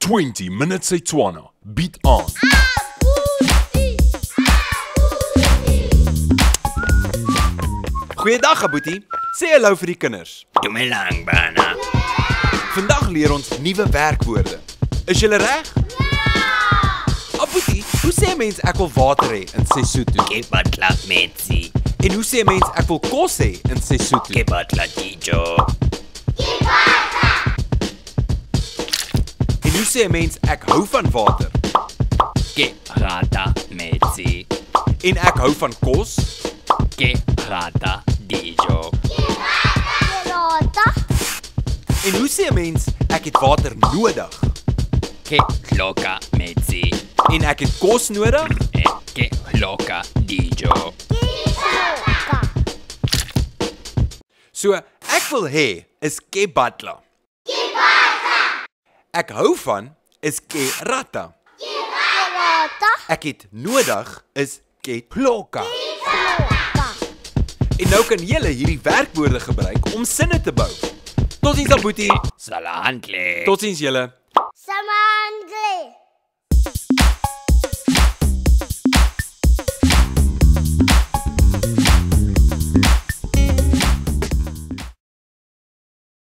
20 minutes Setswana. Bied aan. Goeiedag, Aboetie. Sê hallo vir die kinders. Dumelang bana. Vandag leer ons nuwe werkwoorde. Is julle reg? Ja! Aboetie, hoe sê mens ek wil water hê in Sesotho? Kebatla metsi. En hoe sê mens ek wil kos hê in Sesotho? Kebatla dijo. En hoe sê mens ek hou van water? Kerata metsi. En ek hou van kos? Kerata dijo. En hoe sê mens ek het water nodig? Keloka metsi. En ek het kos nodig? Keloka dijo. So, ek wil hê is kebatla. Ek hou van is kerata. Ek het nodig is keploka. En nou kan julle hierdie werkwoorde gebruik om sinne te bou. Totsiens, Aboetie. Salahantle. Totsiens julle.